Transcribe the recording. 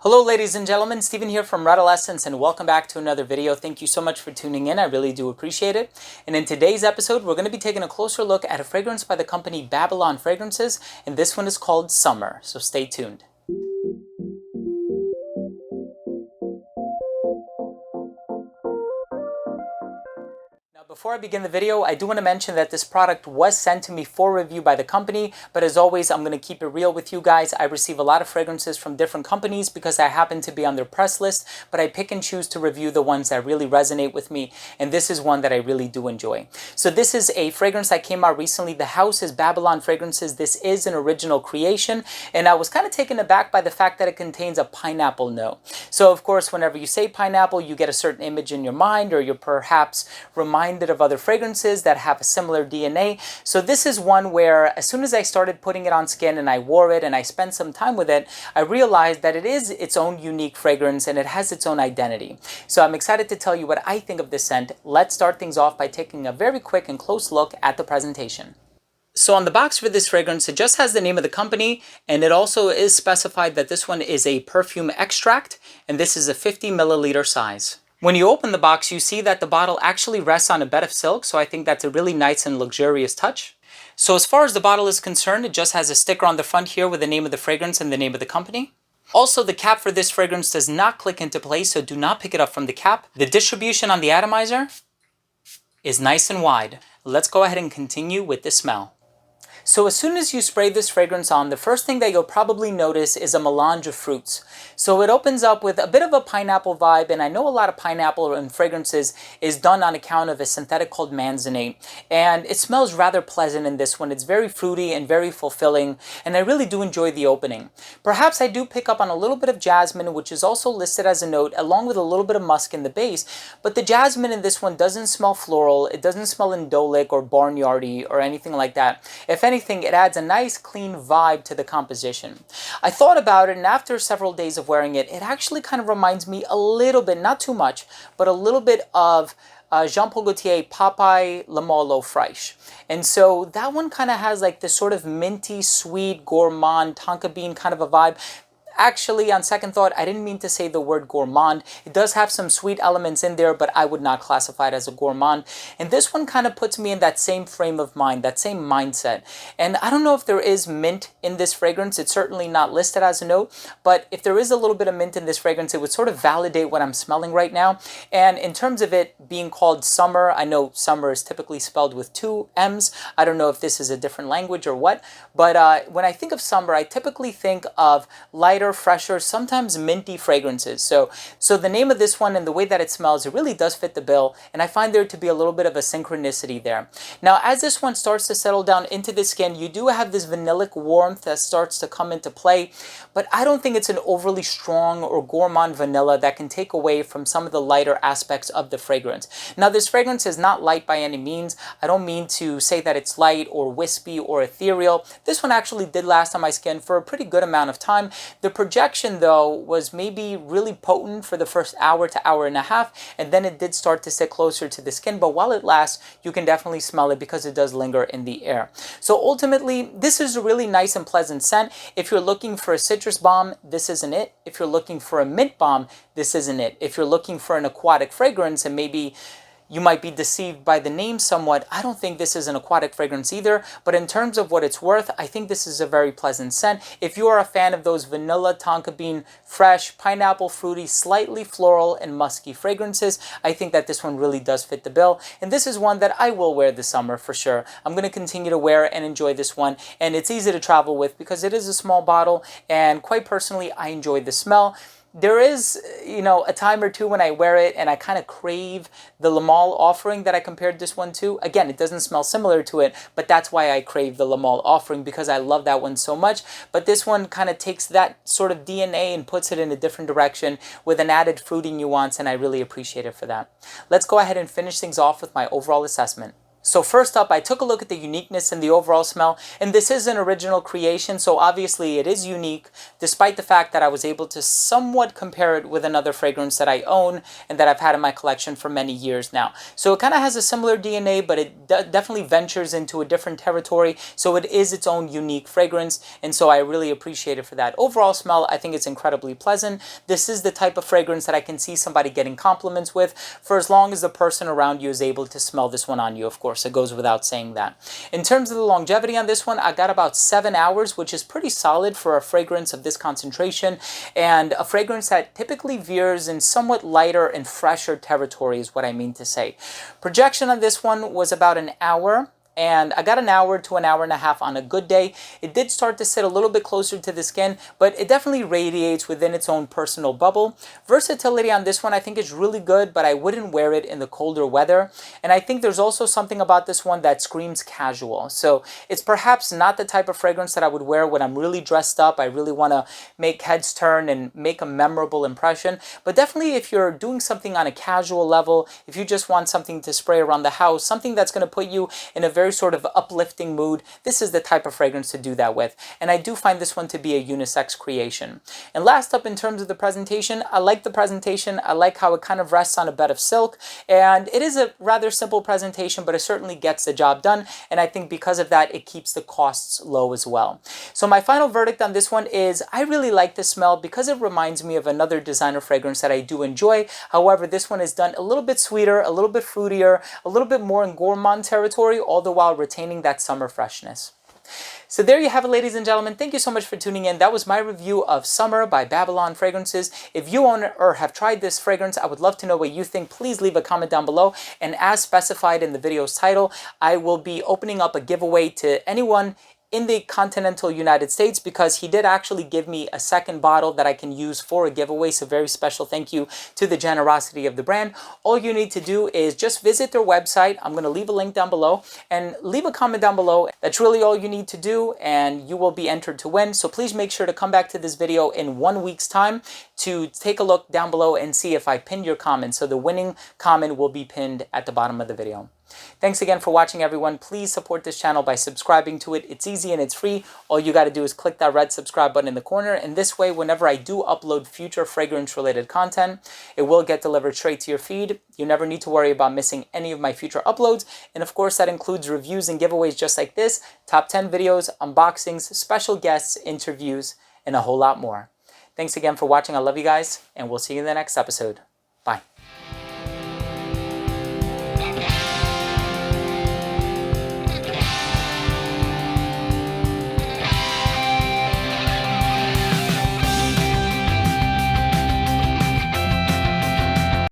Hello ladies and gentlemen, Stephen here from Redolessence and welcome back to another video. Thank you so much for tuning in, I really do appreciate it. And in today's episode, we're going to be taking a closer look at a fragrance by the company Babylon Fragrances, and this one is called Summer, so stay tuned. Before I begin the video, I do want to mention that this product was sent to me for review by the company, but as always, I'm going to keep it real with you guys. I receive a lot of fragrances from different companies because I happen to be on their press list, but I pick and choose to review the ones that really resonate with me, and this is one that I really do enjoy. So this is a fragrance that came out recently. The house is Babylon Fragrances. This is an original creation, and I was kind of taken aback by the fact that it contains a pineapple note. So of course, whenever you say pineapple, you get a certain image in your mind, or you're perhaps reminded of other fragrances that have a similar DNA. So this is one where as soon as I started putting it on skin and I wore it and I spent some time with it, I realized that it is its own unique fragrance and it has its own identity. So I'm excited to tell you what I think of this scent. Let's start things off by taking a very quick and close look at the presentation. So on the box for this fragrance, it just has the name of the company, and it also is specified that this one is a perfume extract, and this is a 50 milliliter size. When you open the box, you see that the bottle actually rests on a bed of silk, so I think that's a really nice and luxurious touch. So as far as the bottle is concerned, it just has a sticker on the front here with the name of the fragrance and the name of the company. Also, the cap for this fragrance does not click into place, so do not pick it up from the cap. The distribution on the atomizer is nice and wide. Let's go ahead and continue with the smell. So as soon as you spray this fragrance on, the first thing that you'll probably notice is a melange of fruits. So it opens up with a bit of a pineapple vibe, and I know a lot of pineapple in fragrances is done on account of a synthetic called manzanite. And it smells rather pleasant in this one. It's very fruity and very fulfilling, and I really do enjoy the opening. Perhaps I do pick up on a little bit of jasmine, which is also listed as a note, along with a little bit of musk in the base, but the jasmine in this one doesn't smell floral, it doesn't smell indolic or barnyardy or anything like that. If anything, it adds a nice clean vibe to the composition. I thought about it, and after several days of wearing it, it actually kind of reminds me a little bit, not too much, but a little bit of Jean-Paul Gaultier Popeye Le Male L'Eau Fraîche. And so that one kind of has like this sort of minty, sweet, gourmand, tonka bean kind of a vibe. Actually, on second thought, I didn't mean to say the word gourmand. It does have some sweet elements in there, but I would not classify it as a gourmand. And this one kind of puts me in that same frame of mind, that same mindset. And I don't know if there is mint in this fragrance. It's certainly not listed as a note, but if there is a little bit of mint in this fragrance, it would sort of validate what I'm smelling right now. And in terms of it being called summer, I know summer is typically spelled with two M's. I don't know if this is a different language or what, but when I think of summer, I typically think of lighter, fresher, sometimes minty fragrances. So the name of this one and the way that it smells, it really does fit the bill, and I find there to be a little bit of a synchronicity there. Now, as this one starts to settle down into the skin, you do have this vanillic warmth that starts to come into play, but I don't think it's an overly strong or gourmand vanilla that can take away from some of the lighter aspects of the fragrance. Now, this fragrance is not light by any means. I don't mean to say that it's light or wispy or ethereal. This one actually did last on my skin for a pretty good amount of time. The projection, though, was maybe really potent for the first hour to hour and a half, and then it did start to sit closer to the skin, but while it lasts, you can definitely smell it because it does linger in the air. So ultimately, this is a really nice and pleasant scent. If you're looking for a citrus bomb, this isn't it. If you're looking for a mint bomb, this isn't it. If you're looking for an aquatic fragrance, and maybe you might be deceived by the name somewhat, I don't think this is an aquatic fragrance either, but in terms of what it's worth, I think this is a very pleasant scent. If you are a fan of those vanilla, tonka bean, fresh, pineapple, fruity, slightly floral, and musky fragrances, I think that this one really does fit the bill, and this is one that I will wear this summer for sure. I'm going to continue to wear it and enjoy this one, and it's easy to travel with because it is a small bottle, and quite personally, I enjoy the smell. There is, a time or two when I wear it and I kind of crave the Le Male offering that I compared this one to. Again, it doesn't smell similar to it, but that's why I crave the Le Male offering, because I love that one so much. But this one kind of takes that sort of DNA and puts it in a different direction with an added fruity nuance, and I really appreciate it for that. Let's go ahead and finish things off with my overall assessment. So first up, I took a look at the uniqueness and the overall smell, and this is an original creation, so obviously it is unique, despite the fact that I was able to somewhat compare it with another fragrance that I own and that I've had in my collection for many years now. So it kind of has a similar DNA, but it definitely ventures into a different territory, so it is its own unique fragrance, and so I really appreciate it for that. Overall smell, I think it's incredibly pleasant. This is the type of fragrance that I can see somebody getting compliments with, for as long as the person around you is able to smell this one on you, of course. It goes without saying that. In terms of the longevity on this one, I got about 7 hours, which is pretty solid for a fragrance of this concentration, and a fragrance that typically veers in somewhat lighter and fresher territory is what I mean to say. Projection on this one was about an hour, and I got an hour to an hour and a half on a good day. It did start to sit a little bit closer to the skin, but it definitely radiates within its own personal bubble. Versatility on this one I think is really good, but I wouldn't wear it in the colder weather. And I think there's also something about this one that screams casual. So it's perhaps not the type of fragrance that I would wear when I'm really dressed up. I really want to make heads turn and make a memorable impression. But definitely if you're doing something on a casual level, if you just want something to spray around the house, something that's going to put you in a very sort of uplifting mood, this is the type of fragrance to do that with. And I do find this one to be a unisex creation. And last up, in terms of the presentation, I like the presentation. I like how it kind of rests on a bed of silk, and it is a rather simple presentation, but it certainly gets the job done, and I think because of that it keeps the costs low as well. So my final verdict on this one is I really like the smell because it reminds me of another designer fragrance that I do enjoy. However, this one is done a little bit sweeter, a little bit fruitier, a little bit more in gourmand territory, all the while retaining that summer freshness. So there you have it, ladies and gentlemen. Thank you so much for tuning in. That was my review of Summer by Babylon Fragrances. If you own or have tried this fragrance, I would love to know what you think. Please leave a comment down below. And as specified in the video's title, I will be opening up a giveaway to anyone in the continental United States, because he did actually give me a second bottle that I can use for a giveaway. So very special thank you to the generosity of the brand. All you need to do is just visit their website. I'm going to leave a link down below and leave a comment down below. That's really all you need to do, and you will be entered to win. So please make sure to come back to this video in 1 week's time to take a look down below and see if I pinned your comment. So the winning comment will be pinned at the bottom of the video. Thanks again for watching, everyone. Please support this channel by subscribing to it. It's easy and it's free. All you got to do is click that red subscribe button in the corner, and this way, whenever I do upload future fragrance-related content, it will get delivered straight to your feed. You never need to worry about missing any of my future uploads, and of course, that includes reviews and giveaways just like this, top 10 videos, unboxings, special guests, interviews, and a whole lot more. Thanks again for watching. I love you guys, and we'll see you in the next episode. Bye.